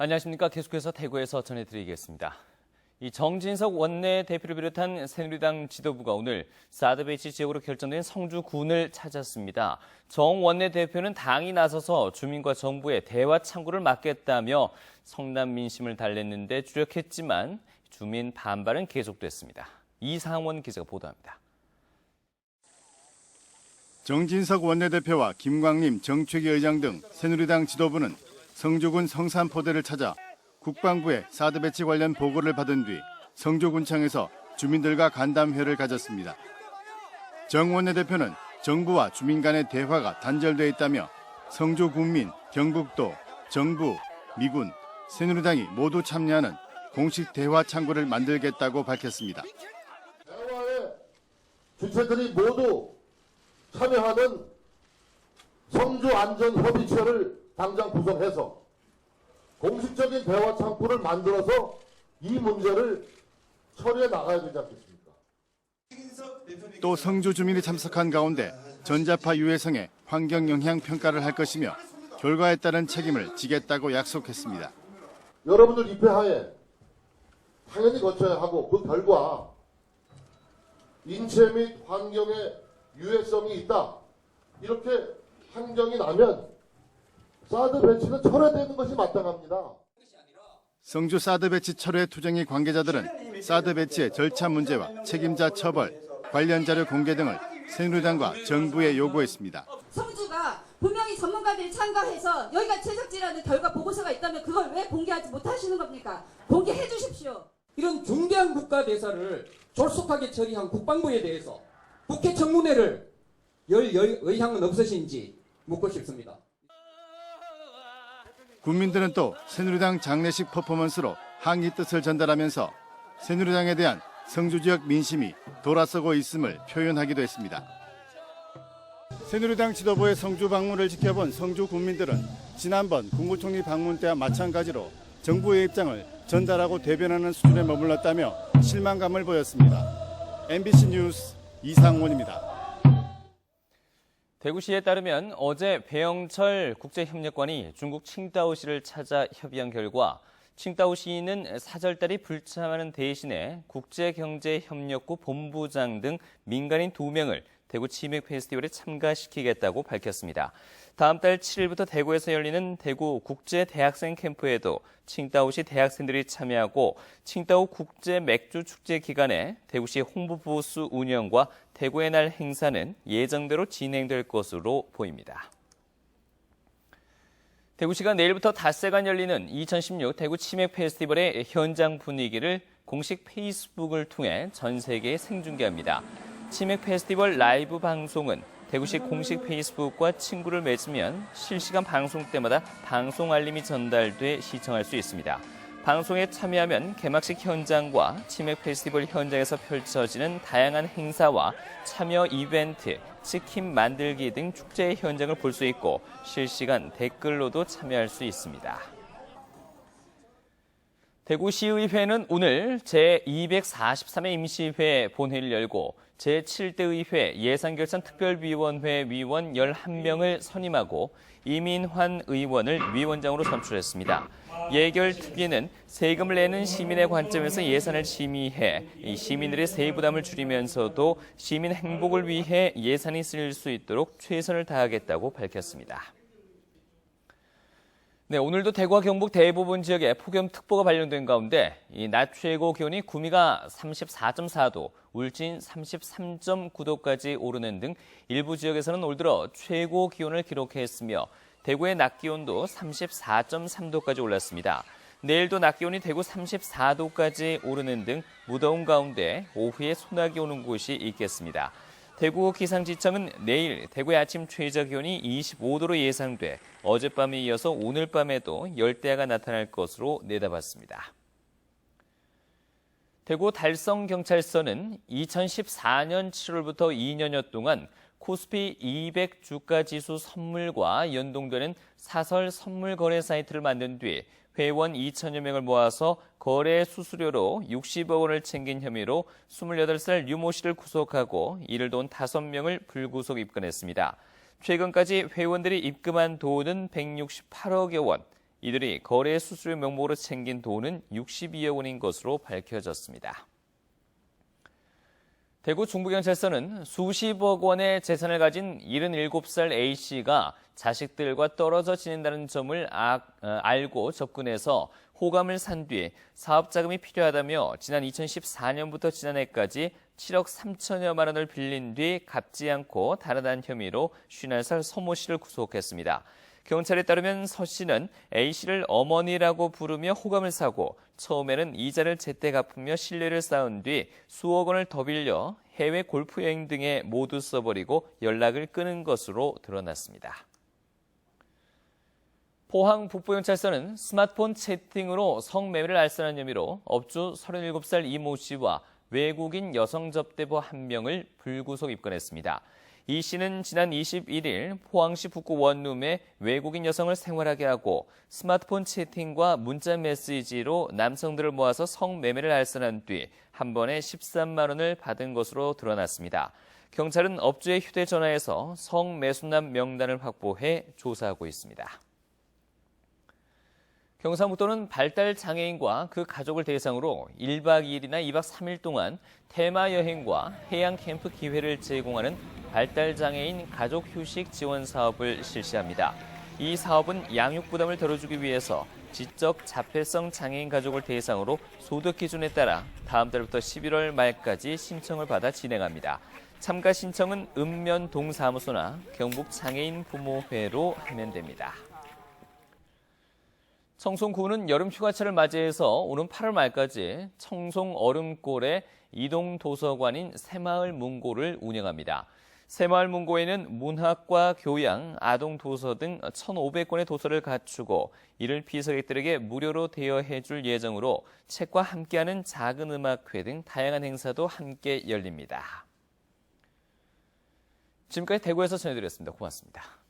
안녕하십니까. 계속해서 대구에서 전해드리겠습니다. 이 정진석 원내대표를 비롯한 새누리당 지도부가 오늘 사드 배치 지역으로 결정된 성주군을 찾았습니다. 정 원내대표는 당이 나서서 주민과 정부의 대화 창구를 막겠다며 성남 민심을 달랬는데 주력했지만 주민 반발은 계속됐습니다. 이상원 기자가 보도합니다. 정진석 원내대표와 김광림 정책위 의장 등 새누리당 지도부는 성주군 성산포대를 찾아 국방부의 사드 배치 관련 보고를 받은 뒤 성주군청에서 주민들과 간담회를 가졌습니다. 정 원내대표는 정부와 주민 간의 대화가 단절돼 있다며 성주 군민, 경북도, 정부, 미군, 새누리당이 모두 참여하는 공식 대화 창구를 만들겠다고 밝혔습니다. 대화의 주체들이 모두 참여하는 성주안전협의체를 당장 구성해서 공식적인 대화 창구를 만들어서 이 문제를 처리해 나가야 되지 않겠습니까? 또 성주 주민이 참석한 가운데 전자파 유해성의 환경 영향 평가를 할 것이며 결과에 따른 책임을 지겠다고 약속했습니다. 여러분들 입회하에 당연히 거쳐야 하고 그 결과 인체 및 환경에 유해성이 있다. 이렇게 판정이 나면 사드 배치는 철회되는 것이 마땅합니다. 성주 사드 배치 철회 투쟁의 관계자들은 사드 배치의 절차 문제와 책임자 처벌, 관련 자료 공개 등을 새누리당과 정부에 요구했습니다. 성주가 분명히 전문가들이 참가해서 여기가 채석지라는 결과 보고서가 있다면 그걸 왜 공개하지 못하시는 겁니까? 공개해 주십시오. 이런 중대한 국가 대사를 졸속하게 처리한 국방부에 대해서 국회 청문회를 열 의향은 없으신지 묻고 싶습니다. 국민들은 또 새누리당 장례식 퍼포먼스로 항의 뜻을 전달하면서 새누리당에 대한 성주 지역 민심이 돌아서고 있음을 표현하기도 했습니다. 새누리당 지도부의 성주 방문을 지켜본 성주 국민들은 지난번 국무총리 방문 때와 마찬가지로 정부의 입장을 전달하고 대변하는 수준에 머물렀다며 실망감을 보였습니다. MBC 뉴스 이상원입니다. 대구시에 따르면 어제 배영철 국제협력관이 중국 칭다오시를 찾아 협의한 결과 칭다오시는 사절달이 불참하는 대신에 국제경제협력부 본부장 등 민간인 2명을 대구 치맥 페스티벌에 참가시키겠다고 밝혔습니다. 다음 달 7일부터 대구에서 열리는 대구 국제대학생 캠프에도 칭다오시 대학생들이 참여하고 칭다오 국제 맥주 축제 기간에 대구시 홍보부스 운영과 대구의 날 행사는 예정대로 진행될 것으로 보입니다. 대구시가 내일부터 닷새간 열리는 2016 대구 치맥 페스티벌의 현장 분위기를 공식 페이스북을 통해 전 세계에 생중계합니다. 치맥 페스티벌 라이브 방송은 대구시 공식 페이스북과 친구를 맺으면 실시간 방송 때마다 방송 알림이 전달돼 시청할 수 있습니다. 방송에 참여하면 개막식 현장과 치맥 페스티벌 현장에서 펼쳐지는 다양한 행사와 참여 이벤트, 치킨 만들기 등 축제의 현장을 볼 수 있고 실시간 댓글로도 참여할 수 있습니다. 대구시의회는 오늘 제243회 임시회 본회의를 열고 제7대 의회 예산결산특별위원회 위원 11명을 선임하고 이민환 의원을 위원장으로 선출했습니다. 예결특위는 세금을 내는 시민의 관점에서 예산을 심의해 시민들의 세부 부담을 줄이면서도 시민 행복을 위해 예산이 쓰일 수 있도록 최선을 다하겠다고 밝혔습니다. 네, 오늘도 대구와 경북 대부분 지역에 폭염특보가 발령된 가운데 낮 최고 기온이 구미가 34.4도, 울진 33.9도까지 오르는 등 일부 지역에서는 올 들어 최고 기온을 기록했으며 대구의 낮 기온도 34.3도까지 올랐습니다. 내일도 낮 기온이 대구 34도까지 오르는 등 무더운 가운데 오후에 소나기 오는 곳이 있겠습니다. 대구 기상지청은 내일 대구의 아침 최저 기온이 25도로 예상돼 어젯밤에 이어서 오늘 밤에도 열대야가 나타날 것으로 내다봤습니다. 대구 달성경찰서는 2014년 7월부터 2년여 동안 코스피 200 주가지수 선물과 연동되는 사설 선물 거래 사이트를 만든 뒤 회원 2천여 명을 모아서 거래 수수료로 60억 원을 챙긴 혐의로 28살 유모 씨를 구속하고 이를 도운 5명을 불구속 입건했습니다. 최근까지 회원들이 입금한 돈은 168억여 원, 이들이 거래 수수료 명목으로 챙긴 돈은 62억 원인 것으로 밝혀졌습니다. 대구 중부경찰서는 수십억 원의 재산을 가진 77살 A씨가 자식들과 떨어져 지낸다는 점을 알고 접근해서 호감을 산 뒤 사업 자금이 필요하다며 지난 2014년부터 지난해까지 7억 3천여만 원을 빌린 뒤 갚지 않고 달아난 혐의로 50살 서모 씨를 구속했습니다. 경찰에 따르면 서 씨는 A씨를 어머니라고 부르며 호감을 사고 처음에는 이자를 제때 갚으며 신뢰를 쌓은 뒤 수억 원을 더 빌려 해외 골프 여행 등에 모두 써버리고 연락을 끊은 것으로 드러났습니다. 포항 북부경찰서는 스마트폰 채팅으로 성매매를 알선한 혐의로 업주 37살 이모 씨와 외국인 여성 접대부 1명을 불구속 입건했습니다. 이 씨는 지난 21일 포항시 북구 원룸에 외국인 여성을 생활하게 하고 스마트폰 채팅과 문자 메시지로 남성들을 모아서 성매매를 알선한 뒤 한 번에 13만 원을 받은 것으로 드러났습니다. 경찰은 업주의 휴대전화에서 성매수남 명단을 확보해 조사하고 있습니다. 경상북도는 발달장애인과 그 가족을 대상으로 1박 2일이나 2박 3일 동안 테마 여행과 해양 캠프 기회를 제공하는 발달장애인 가족휴식 지원 사업을 실시합니다. 이 사업은 양육 부담을 덜어주기 위해서 지적 자폐성 장애인 가족을 대상으로 소득 기준에 따라 다음 달부터 11월 말까지 신청을 받아 진행합니다. 참가 신청은 읍면 동사무소나 경북장애인 부모회로 하면 됩니다. 청송구는 여름 휴가철을 맞이해서 오는 8월 말까지 청송 얼음골에 이동 도서관인 새마을 문고를 운영합니다. 새마을 문고에는 문학과 교양, 아동 도서 등 1,500권의 도서를 갖추고 이를 비서객들에게 무료로 대여해줄 예정으로 책과 함께하는 작은 음악회 등 다양한 행사도 함께 열립니다. 지금까지 대구에서 전해드렸습니다. 고맙습니다.